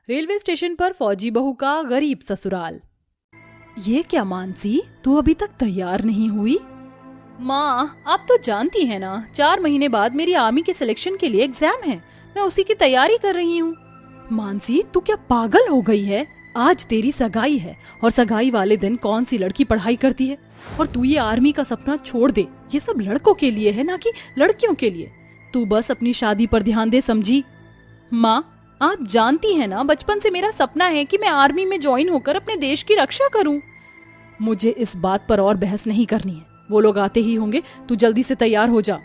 Railway station पर फौजी बहू का गरीब ससुराल। ये क्या मानसी, तू अभी तक तैयार नहीं हुई? माँ, आप तो जानती हैं ना, 4 महीने बाद मेरी आर्मी के सिलेक्शन के लिए एग्जाम है। मैं उसी की तैयारी कर रही हूँ। मानसी, तू क्या पागल हो गई है? आज तेरी सगाई है और सगाई वाले दिन कौन सी लड़की पढ़ाई करती है? और तू ये आर्मी का सपना छोड़ दे। ये सब लड़कों के लिए है, ना कि लड़कियों के लिए। तू बस अपनी शादी पर ध्यान दे, समझी? माँ, आप जानती हैं ना, बचपन से मेरा सपना है कि मैं आर्मी में ज्वाइन होकर अपने देश की रक्षा करूं। मुझे इस बात पर और बहस नहीं करनी है। वो लोग आते ही होंगे, तू जल्दी से तैयार हो जा।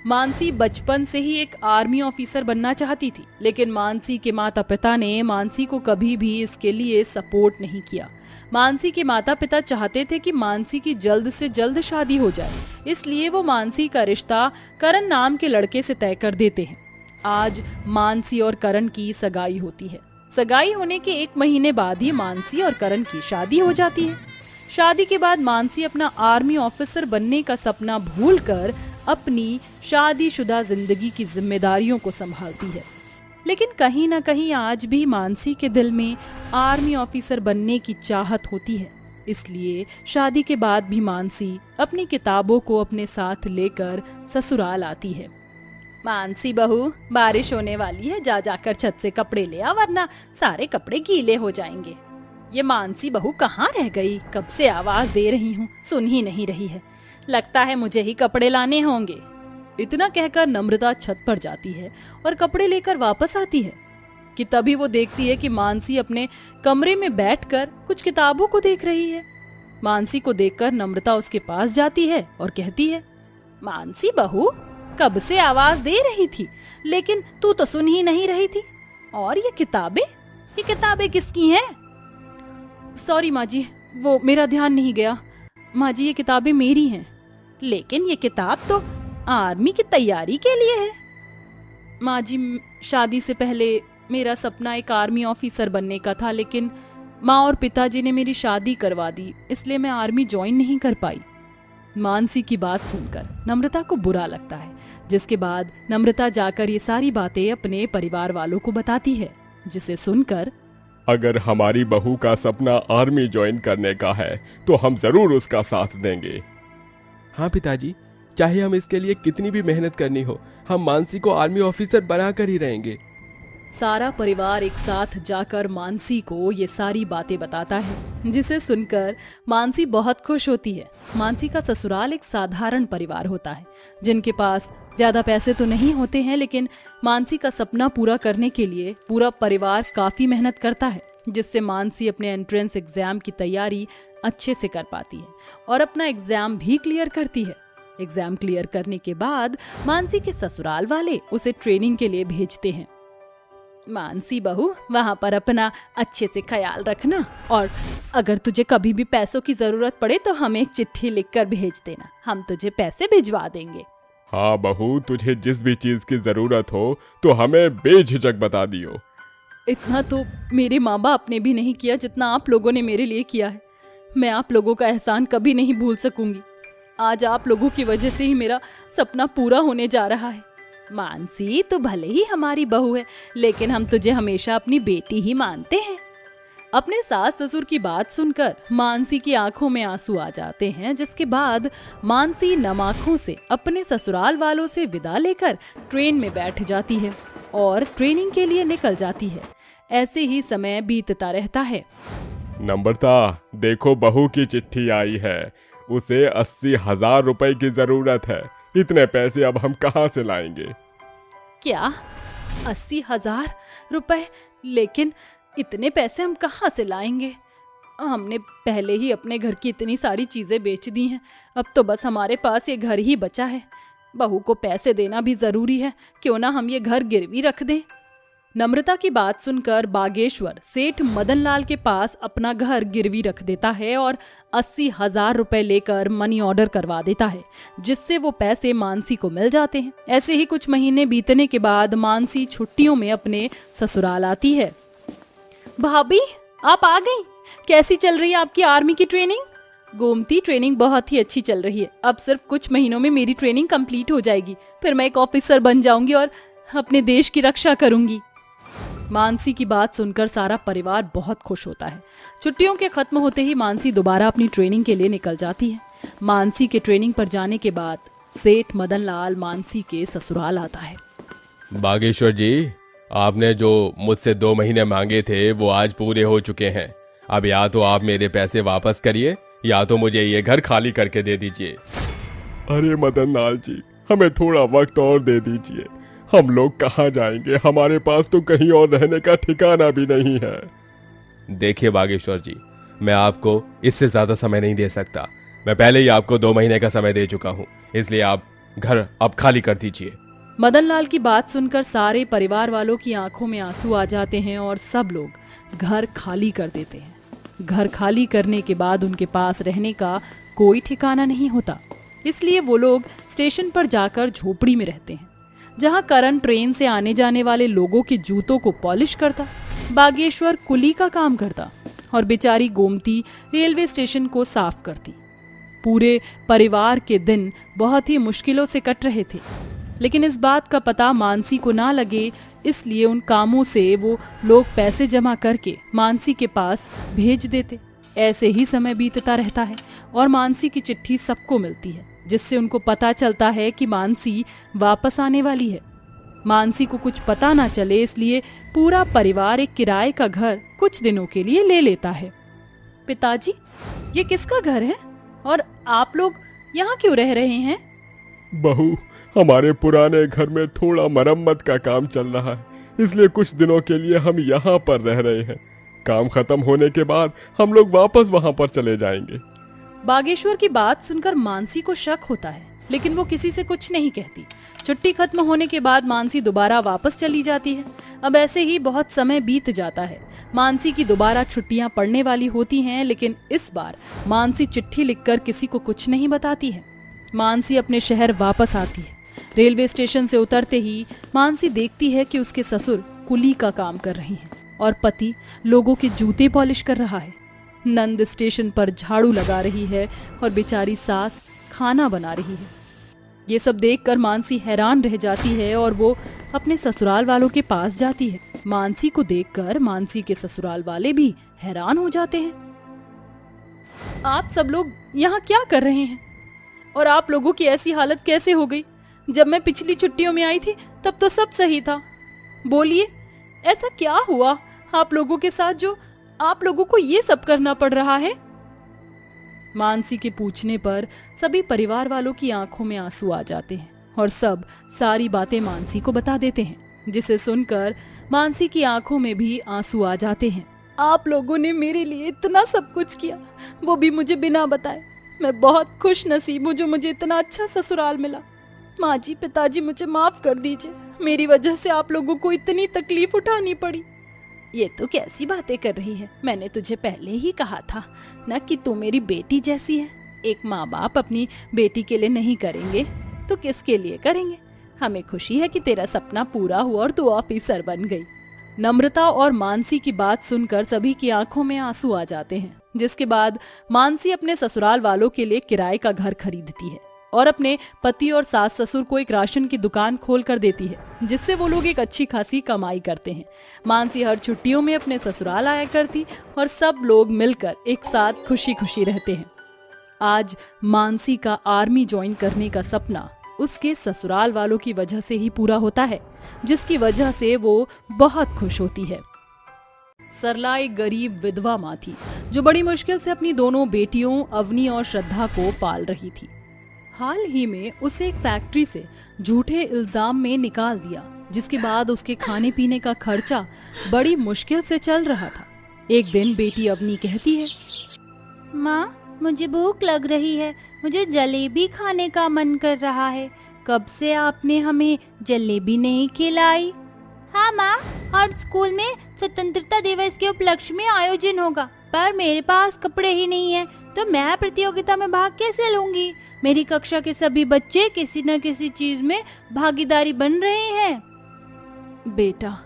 मानसी बचपन से ही एक आर्मी ऑफिसर बनना चाहती थी, लेकिन मानसी के माता पिता ने मानसी को कभी भी इसके लिए सपोर्ट नहीं किया। मानसी के माता पिता चाहते थे कि मानसी की जल्द से जल्द शादी हो जाए, इसलिए वो मानसी का रिश्ता करण नाम के लड़के से तय कर देते हैं। आज मानसी और करण की सगाई होती है। सगाई होने के 1 महीने बाद ही मानसी और करण की शादी हो जाती है। शादी के बाद मानसी अपना आर्मी ऑफिसर बनने का सपना भूलकर अपनी शादीशुदा जिंदगी की जिम्मेदारियों को संभालती है। लेकिन कहीं ना कहीं आज भी मानसी के दिल में आर्मी ऑफिसर बनने की चाहत होती है। इसलिए शादी के बाद भी मानसी अपनी किताबों को अपने साथ लेकर ससुराल आती है। मानसी बहू, बारिश होने वाली है, जा जाकर छत से कपड़े ले आ, वरना सारे कपड़े गीले हो जाएंगे। ये मानसी बहू कहाँ रह गई? कब से आवाज दे रही हूँ, सुन ही नहीं रही है। लगता है मुझे ही कपड़े लाने होंगे। इतना कहकर नम्रता छत पर जाती है और कपड़े लेकर वापस आती है कि तभी वो देखती है कि मानसी अपने कमरे में बैठकर कुछ किताबों को देख रही है। मानसी को देखकर नम्रता उसके पास जाती है और कहती है, मानसी बहू, कब से आवाज दे रही थी, लेकिन तू तो सुन ही नहीं रही थी। और ये किताबें किसकी हैं? सॉरी माँ जी, वो मेरा ध्यान नहीं गया। माँ जी, ये किताबें मेरी हैं। लेकिन ये किताब तो आर्मी की तैयारी के लिए है। माँ जी, शादी से पहले मेरा सपना एक आर्मी ऑफिसर बनने का था, लेकिन माँ और पिताजी ने मेरी शादी करवा दी, इसलिए मैं आर्मी ज्वाइन नहीं कर पाई। मानसी की बात सुनकर नम्रता को बुरा लगता है, जिसके बाद नम्रता जाकर ये सारी बातें अपने परिवार वालों को बताती है, जिसे सुनकर, अगर हमारी बहू का सपना आर्मी ज्वाइन करने का है तो हम जरूर उसका साथ देंगे। हाँ पिताजी, चाहे हम इसके लिए कितनी भी मेहनत करनी हो, हम मानसी को आर्मी ऑफिसर बनाकर ही रहेंगे। सारा परिवार एक साथ जाकर मानसी को ये सारी बातें बताता है, जिसे सुनकर मानसी बहुत खुश होती है। मानसी का ससुराल एक साधारण परिवार होता है, जिनके पास ज्यादा पैसे तो नहीं होते हैं, लेकिन मानसी का सपना पूरा करने के लिए पूरा परिवार काफी मेहनत करता है, जिससे मानसी अपने एंट्रेंस एग्जाम की तैयारी अच्छे से कर पाती है और अपना एग्जाम भी क्लियर करती है। एग्जाम क्लियर करने के बाद मानसी के ससुराल वाले उसे ट्रेनिंग के लिए भेजते हैं। मानसी बहू, वहाँ पर अपना अच्छे से ख्याल रखना, और अगर तुझे कभी भी पैसों की जरूरत पड़े तो हमें एक चिट्ठी लिखकर भेज देना, हम तुझे पैसे भिजवा देंगे। हाँ बहू, तुझे जिस भी चीज की जरूरत हो तो हमें बेझिझक बता दियो। इतना तो मेरे माँ बाप ने भी नहीं किया जितना आप लोगों ने मेरे लिए किया है। मैं आप लोगों का एहसान कभी नहीं भूल सकूंगी। आज आप लोगों की वजह से ही मेरा सपना पूरा होने जा रहा है। मानसी, तू भले ही हमारी बहू है, लेकिन हम तुझे हमेशा अपनी बेटी ही मानते हैं। अपने सास ससुर की बात सुनकर मानसी की आंखों में आंसू आ जाते हैं, जिसके बाद मानसी नम आंखों से अपने ससुराल वालों से विदा लेकर ट्रेन में बैठ जाती है और ट्रेनिंग के लिए निकल जाती है। ऐसे ही समय बीतता रहता है। नम्रता, देखो बहू की चिट्ठी आई है, उसे 80,000 रुपए की जरूरत है। इतने पैसे अब हम कहाँ से लाएंगे? क्या 80,000 रुपए? लेकिन इतने पैसे हम कहाँ से लाएंगे? हमने पहले ही अपने घर की इतनी सारी चीजें बेच दी हैं, अब तो बस हमारे पास ये घर ही बचा है। बहू को पैसे देना भी जरूरी है, क्यों ना हम ये घर गिरवी रख दें। नम्रता की बात सुनकर बागेश्वर सेठ मदनलाल के पास अपना घर गिरवी रख देता है और 80,000 रुपए लेकर मनी ऑर्डर करवा देता है, जिससे वो पैसे मानसी को मिल जाते हैं। ऐसे ही कुछ महीने बीतने के बाद मानसी छुट्टियों में अपने ससुराल आती है। भाभी, आप आ गई? कैसी चल रही है आपकी आर्मी की ट्रेनिंग? गोमती, ट्रेनिंग बहुत ही अच्छी चल रही है। अब सिर्फ कुछ महीनों में मेरी ट्रेनिंग कंप्लीट हो जाएगी, फिर मैं एक ऑफिसर बन जाऊंगी और अपने देश की रक्षा करूंगी। मानसी की बात सुनकर सारा परिवार बहुत खुश होता है। छुट्टियों के खत्म होते ही मानसी दोबारा अपनी ट्रेनिंग के लिए निकल जाती है। मानसी के ट्रेनिंग पर जाने के बाद सेठ मदन लाल मानसी के ससुराल आता है। बागेश्वर जी, आपने जो मुझसे 2 महीने मांगे थे वो आज पूरे हो चुके हैं। अब या तो आप मेरे पैसे वापस करिए या तो मुझे ये घर खाली करके दे दीजिए। अरे मदन लाल जी, हमें थोड़ा वक्त और दे दीजिए। हम लोग कहाँ जाएंगे? हमारे पास तो कहीं और रहने का ठिकाना भी नहीं है। देखिए बागेश्वर जी, मैं आपको इससे ज्यादा समय नहीं दे सकता। मैं पहले ही आपको 2 महीने का समय दे चुका हूँ, इसलिए आप घर अब खाली कर दीजिए। मदन लाल की बात सुनकर सारे परिवार वालों की आंखों में आंसू आ जाते हैं और सब लोग घर खाली कर देते हैं। घर खाली करने के बाद उनके पास रहने का कोई ठिकाना नहीं होता, इसलिए वो लोग स्टेशन पर जाकर झोपड़ी में रहते हैं, जहां करण ट्रेन से आने जाने वाले लोगों के जूतों को पॉलिश करता, बागेश्वर कुली का काम करता और बेचारी गोमती रेलवे स्टेशन को साफ करती। पूरे परिवार के दिन बहुत ही मुश्किलों से कट रहे थे, लेकिन इस बात का पता मानसी को ना लगे, इसलिए उन कामों से वो लोग पैसे जमा करके मानसी के पास भेज देते। ऐसे ही समय बीतता रहता है और मानसी की चिट्ठी सबको मिलती है, जिससे उनको पता चलता है कि मानसी वापस आने वाली है। मानसी को कुछ पता ना चले, इसलिए पूरा परिवार एक किराए का घर कुछ दिनों के लिए ले लेता है। पिताजी, ये किसका घर है और आप लोग यहाँ क्यों रह रहे हैं? बहू, हमारे पुराने घर में थोड़ा मरम्मत का काम चल रहा है, इसलिए कुछ दिनों के लिए हम यहाँ पर रह रहे हैं। काम खत्म होने के बाद हम लोग वापस वहाँ पर चले जाएंगे। बागेश्वर की बात सुनकर मानसी को शक होता है, लेकिन वो किसी से कुछ नहीं कहती। छुट्टी खत्म होने के बाद मानसी दोबारा वापस चली जाती है। अब ऐसे ही बहुत समय बीत जाता है। मानसी की दोबारा छुट्टियां पड़ने वाली होती हैं, लेकिन इस बार मानसी चिट्ठी लिखकर किसी को कुछ नहीं बताती है। मानसी अपने शहर वापस आती है। रेलवे स्टेशन से उतरते ही मानसी देखती है कि उसके ससुर कुली का काम कर रही हैं और पति लोगों के जूते पॉलिश कर रहा है। नंद स्टेशन पर झाड़ू लगा रही है और बेचारी सास खाना बना रही है। ये सब देखकर मानसी हैरान रह जाती है और वो अपने ससुराल वालों के पास जाती है। मानसी को देखकर मानसी के ससुराल वाले भी हैरान हो जाते हैं। आप सब लोग यहाँ क्या कर रहे हैं? और आप लोगों की ऐसी हालत कैसे हो गई? जब मैं पिछली छुट्टियों में आई थी तब तो सब सही था। बोलिए, ऐसा क्या हुआ आप लोगों के साथ जो आप लोगों को ये सब करना पड़ रहा है? मानसी के पूछने पर सभी परिवार वालों की आंखों में आंसू आ जाते हैं और सब सारी बातें मानसी को बता देते हैं, जिसे सुनकर मानसी की आंखों में भी आंसू आ जाते हैं। आप लोगों ने मेरे लिए इतना सब कुछ किया, वो भी मुझे बिना बताए। मैं बहुत खुश नसीब हूँ जो मुझे इतना अच्छा ससुराल मिला। माँ जी, पिताजी, मुझे माफ कर दीजिए। मेरी वजह से आप लोगों को इतनी तकलीफ उठानी पड़ी। ये तो कैसी बातें कर रही है? मैंने तुझे पहले ही कहा था ना कि तू मेरी बेटी जैसी है। एक माँ बाप अपनी बेटी के लिए नहीं करेंगे तो किसके लिए करेंगे? हमें खुशी है कि तेरा सपना पूरा हुआ और तू ऑफिसर बन गई। नम्रता और मानसी की बात सुनकर सभी की आंखों में आंसू आ जाते हैं, जिसके बाद मानसी अपने ससुराल वालों के लिए किराए का घर खरीदती है और अपने पति और सास ससुर को एक राशन की दुकान खोल कर देती है, जिससे वो लोग एक अच्छी खासी कमाई करते हैं। मानसी हर छुट्टियों में अपने ससुराल आया करती और सब लोग मिलकर एक साथ खुशी खुशी रहते हैं। आज मानसी का आर्मी ज्वाइन करने का सपना उसके ससुराल वालों की वजह से ही पूरा होता है, जिसकी वजह से वो बहुत खुश होती है। सरला एक गरीब विधवा माँ थी जो बड़ी मुश्किल से अपनी दोनों बेटियों अवनी और श्रद्धा को पाल रही थी। हाल ही में उसे एक फैक्ट्री से झूठे इल्जाम में निकाल दिया, जिसके बाद उसके खाने पीने का खर्चा बड़ी मुश्किल से चल रहा था। एक दिन बेटी अवनी कहती है, माँ, मुझे भूख लग रही है, मुझे जलेबी खाने का मन कर रहा है। कब से आपने हमें जलेबी नहीं खिलाई? हाँ माँ, और स्कूल में स्वतंत्रता दिवस के उपलक्ष्य में आयोजन होगा, पर मेरे पास कपड़े ही नहीं है, तो मैं प्रतियोगिता में भाग कैसे लूंगी? मेरी कक्षा के सभी बच्चे किसी न किसी चीज में भागीदारी बन रहे हैं। बेटा,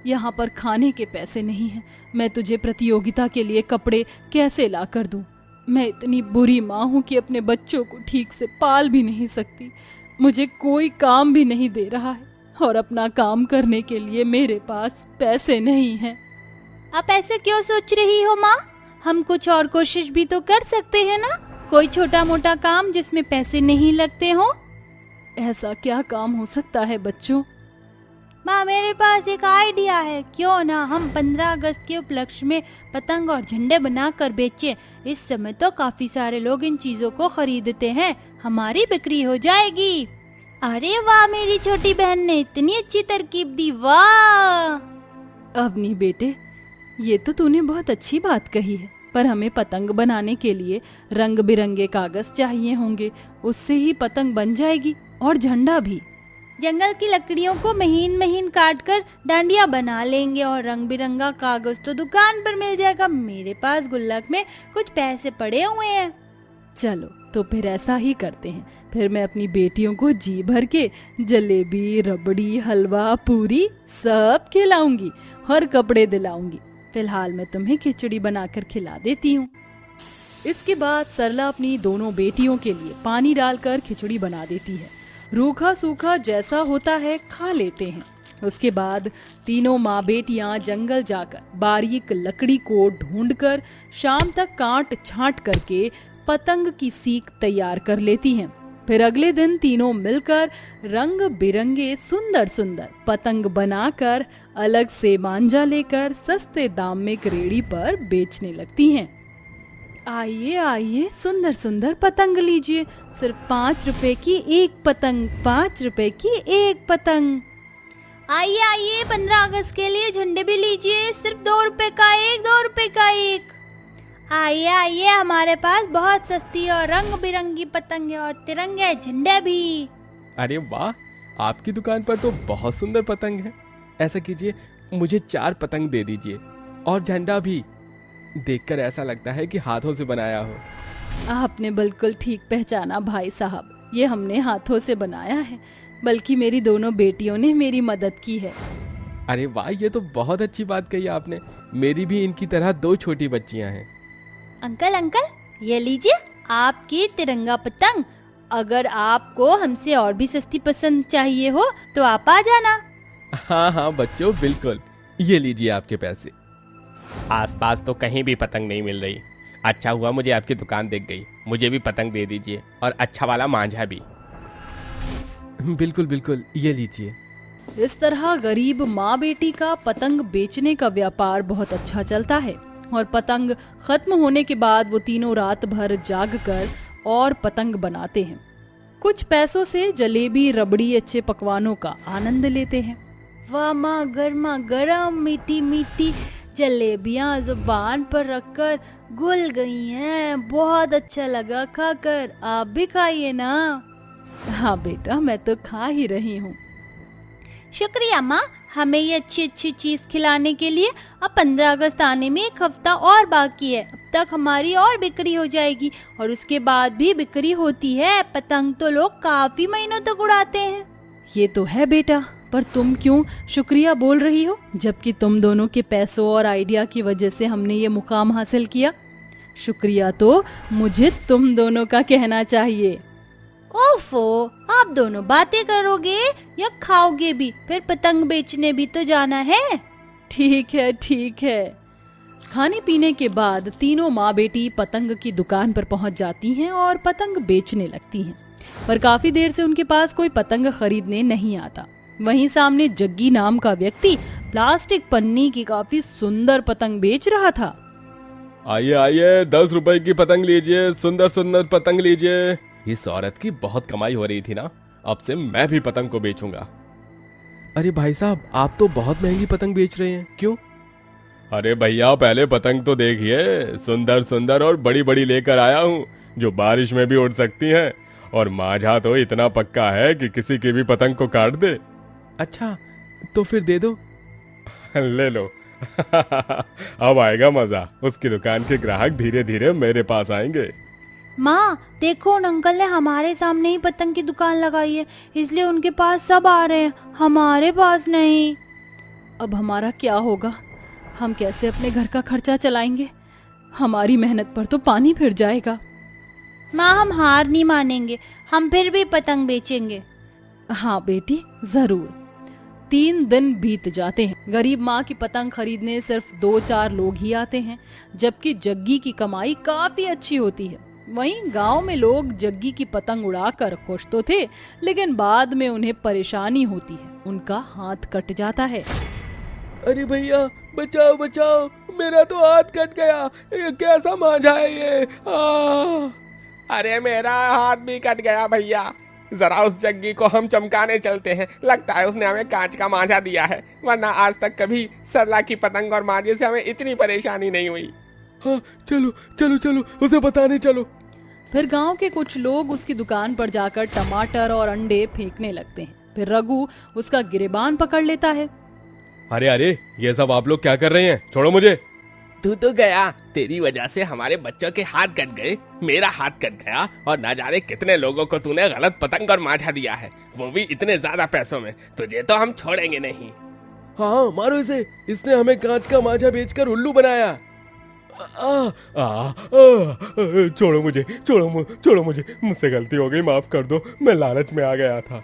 यहाँ पर खाने के पैसे नहीं हैं, मैं तुझे प्रतियोगिता के लिए कपड़े कैसे ला कर दूं? मैं इतनी बुरी माँ हूँ कि अपने बच्चों को ठीक से पाल भी नहीं सकती। मुझे कोई काम भी नहीं दे रहा है। और अपना काम करने के लिए मेरे पास पैसे नहीं हैं। आप ऐसा क्यों सोच रही हो माँ? हम कुछ और कोशिश भी तो कर सकते हैं ना, कोई छोटा मोटा काम जिसमें पैसे नहीं लगते हो। ऐसा क्या काम हो सकता है बच्चों? माँ मेरे पास एक आइडिया है, क्यों ना हम 15 अगस्त के उपलक्ष्य में पतंग और झंडे बनाकर बेचें। इस समय तो काफी सारे लोग इन चीजों को खरीदते हैं, हमारी बिक्री हो जाएगी। अरे वाह, मेरी छोटी बहन ने इतनी अच्छी तरकीब दी, वाह। अवनी बेटे, ये तो तूने बहुत अच्छी बात कही है, पर हमें पतंग बनाने के लिए रंग बिरंगे कागज चाहिए होंगे, उससे ही पतंग बन जाएगी, और झंडा भी। जंगल की लकड़ियों को महीन महीन काट कर डांडिया बना लेंगे, और रंग बिरंगा कागज तो दुकान पर मिल जाएगा। मेरे पास गुल्लक में कुछ पैसे पड़े हुए हैं। चलो तो फिर ऐसा ही करते हैं। फिर मैं अपनी बेटियों को जी भर के जलेबी, रबड़ी, हलवा, पूरी सब खिलाऊंगी और कपड़े दिलाऊंगी। फिलहाल मैं तुम्हें खिचड़ी बनाकर खिला देती हूँ। इसके बाद सरला अपनी दोनों बेटियों के लिए पानी डालकर खिचड़ी बना देती है। रूखा सूखा जैसा होता है खा लेते हैं। उसके बाद तीनों माँ बेटियां जंगल जाकर बारीक लकड़ी को ढूंढकर शाम तक काट छांट करके पतंग की सीक तैयार कर लेती हैं। फिर अगले दिन तीनों मिलकर रंग बिरंगे सुंदर सुंदर पतंग बनाकर अलग से मांझा लेकर सस्ते दाम में रेड़ी पर बेचने लगती हैं। आइए आइए, सुंदर सुंदर पतंग लीजिए, सिर्फ 5 रुपए की एक पतंग, 5 रुपए की एक पतंग। आइए आइए, 15 अगस्त के लिए झंडे भी लीजिए, सिर्फ 2 रुपए का एक, 2 रुपए का एक। आइए आइए, हमारे पास बहुत सस्ती और रंग बिरंगी पतंग है और तिरंगे झंडे भी। अरे वाह, आपकी दुकान पर तो बहुत सुंदर पतंग है। ऐसा कीजिए, मुझे 4 पतंग दे दीजिए, और झंडा भी। देखकर ऐसा लगता है कि हाथों से बनाया हो। आपने बिल्कुल ठीक पहचाना भाई साहब, ये हमने हाथों से बनाया है, बल्कि मेरी दोनों बेटियों ने मेरी मदद की है। अरे वाह, ये तो बहुत अच्छी बात कही आपने। मेरी भी इनकी तरह 2 छोटी बच्चियां हैं। अंकल अंकल, ये लीजिए आपकी तिरंगा पतंग। अगर आपको हमसे और भी सस्ती पसंद चाहिए हो तो आप आ जाना। हाँ हाँ बच्चों, बिल्कुल, ये लीजिए आपके पैसे। आसपास तो कहीं भी पतंग नहीं मिल रही। अच्छा हुआ मुझे आपकी दुकान दिख गई। मुझे भी पतंग दे दीजिए, और अच्छा वाला मांझा भी। बिल्कुल बिल्कुल, ये लीजिए। इस तरह गरीब माँ बेटी का पतंग बेचने का व्यापार बहुत अच्छा चलता है, और पतंग खत्म होने के बाद वो तीनों रात भर जाग कर और पतंग बनाते हैं। कुछ पैसों से जलेबी, रबड़ी, अच्छे पकवानों का आनंद लेते हैं। वाह माँ, गर्मा गर्म मीठी मीठी जलेबियाँ जुबान पर रखकर घुल गई हैं। बहुत अच्छा लगा खाकर, आप भी खाइए ना। हाँ बेटा, मैं तो खा ही रही हूँ। शुक्रिया माँ, हमें ये अच्छी अच्छी चीज खिलाने के लिए। अब 15 अगस्त आने में 1 हफ्ता और बाकी है, अब तक हमारी और बिक्री हो जाएगी, और उसके बाद भी बिक्री होती है। पतंग तो लोग काफी महीनों तक उड़ाते हैं। ये तो है बेटा, पर तुम क्यों शुक्रिया बोल रही हो, जबकि तुम दोनों के पैसों और आइडिया की वजह से हमने ये मुकाम हासिल किया। शुक्रिया तो मुझे तुम दोनों का कहना चाहिए। ओफो, आप दोनों बातें करोगे या खाओगे भी? फिर पतंग बेचने भी तो जाना है। ठीक है ठीक है। खाने पीने के बाद तीनों माँ बेटी पतंग की दुकान पर पहुँच जाती हैं और पतंग बेचने लगती हैं, पर काफी देर से उनके पास कोई पतंग खरीदने नहीं आता। वहीं सामने जग्गी नाम का व्यक्ति प्लास्टिक पन्नी की काफी सुंदर पतंग बेच रहा था। आइए आइए, 10 रुपए की पतंग लीजिए, सुंदर सुंदर पतंग लीजिए। इस औरत की बहुत कमाई हो रही थी ना, अब से मैं भी पतंग को बेचूंगा। अरे भाई साहब, आप तो बहुत महंगी पतंग बेच रहे हैं, क्यों? अरे भैया, पहले पतंग तो देखिए, सुंदर सुंदर और बड़ी बड़ी लेकर आया हूँ, जो बारिश में भी उड़ सकती हैं, और मांझा तो इतना पक्का है कि किसी की भी पतंग को काट दे। अच्छा, तो फिर दे दो। ले लो। अब आएगा मजा। उसकी दुकान के ग्राहक धीरे धीरे मेरे पास आएंगे। माँ देखो, उन अंकल ने हमारे सामने ही पतंग की दुकान लगाई है, इसलिए उनके पास सब आ रहे हैं, हमारे पास नहीं। अब हमारा क्या होगा? हम कैसे अपने घर का खर्चा चलाएंगे? हमारी मेहनत पर तो पानी फिर जाएगा। माँ, हम हार नहीं मानेंगे, हम फिर भी पतंग बेचेंगे। हाँ बेटी, जरूर। 3 दिन बीत जाते हैं। गरीब माँ की पतंग खरीदने सिर्फ 2-4 लोग ही आते हैं, जबकि जग्गी की कमाई काफी अच्छी होती है। वहीं गांव में लोग जग्गी की पतंग उड़ाकर खुश तो थे, लेकिन बाद में उन्हें परेशानी होती है, उनका हाथ कट जाता है। अरे भैया बचाओ बचाओ, मेरा तो हाथ कट गया, ये कैसा मांझा है ये। अरे मेरा हाथ भी कट गया भैया, जरा उस जग्गी को हम चमकाने चलते हैं, लगता है उसने हमें कांच का मांझा दिया है, वरना आज तक कभी सरला की पतंग और मांझे से हमें इतनी परेशानी नहीं हुई। हाँ चलो चलो चलो, उसे बताने चलो। फिर गांव के कुछ लोग उसकी दुकान पर जाकर टमाटर और अंडे फेंकने लगते हैं। फिर रघु उसका गिरेबान पकड़ लेता है। अरे अरे, ये सब आप लोग क्या कर रहे हैं, छोड़ो मुझे। तू तो गया, तेरी वजह से हमारे बच्चों के हाथ कट गए, मेरा हाथ कट गया, और ना जाने कितने लोगों को तूने गलत पतंग और मांझा दिया है, वो भी इतने ज्यादा पैसों में। तुझे तो हम छोड़ेंगे नहीं। हाँ मारो इसे, इसने हमें कांच का मांझा बेचकर उल्लू बनाया। छोड़ो मुझे, छोड़ो मुझे, मुझसे गलती हो गई, माफ कर दो, मैं लालच में आ गया था।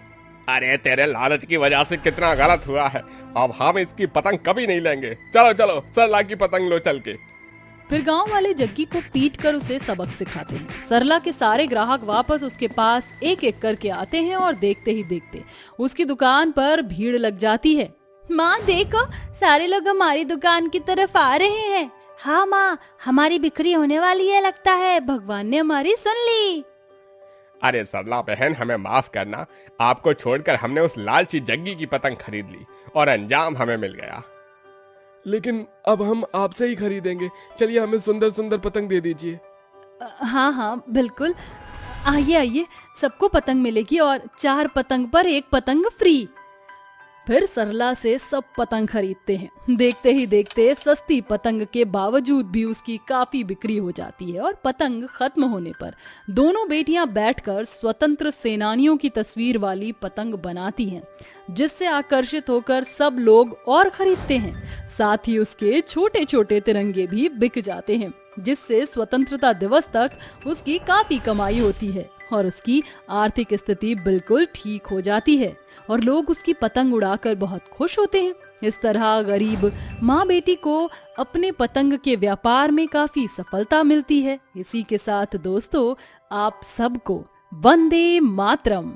अरे तेरे लालच की वजह से कितना गलत हुआ है, अब हम इसकी पतंग कभी नहीं लेंगे। चलो चलो, सरला की पतंग लो चल के। फिर गांव वाले जग्गी को पीट कर उसे सबक सिखाते हैं। सरला के सारे ग्राहक वापस उसके पास एक एक करके आते हैं और देखते ही देखते उसकी दुकान पर भीड़ लग जाती है। माँ देखो, सारे लोग हमारी दुकान की तरफ आ रहे हैं। हाँ माँ, हमारी बिक्री होने वाली है, लगता है भगवान ने हमारी सुन ली। अरे सरला बहन, हमें माफ करना, आपको छोड़कर हमने उस लालची जग्गी की पतंग खरीद ली और अंजाम हमें मिल गया। लेकिन अब हम आपसे ही खरीदेंगे, चलिए हमें सुंदर सुंदर पतंग दे दीजिए। हाँ हाँ बिल्कुल, आइए आइए, सबको पतंग मिलेगी और 4 पतंग पर 1 पतंग फ्री। फिर सरला से सब पतंग खरीदते हैं। देखते ही देखते सस्ती पतंग के बावजूद भी उसकी काफी बिक्री हो जाती है और पतंग खत्म होने पर दोनों बेटियां बैठकर स्वतंत्र सेनानियों की तस्वीर वाली पतंग बनाती हैं, जिससे आकर्षित होकर सब लोग और खरीदते हैं। साथ ही उसके छोटे छोटे तिरंगे भी बिक जाते हैं, जिससे स्वतंत्रता दिवस तक उसकी काफी कमाई होती है और उसकी आर्थिक स्थिति बिल्कुल ठीक हो जाती है और लोग उसकी पतंग उड़ाकर बहुत खुश होते हैं। इस तरह गरीब माँ बेटी को अपने पतंग के व्यापार में काफी सफलता मिलती है। इसी के साथ दोस्तों, आप सबको वंदे मातरम।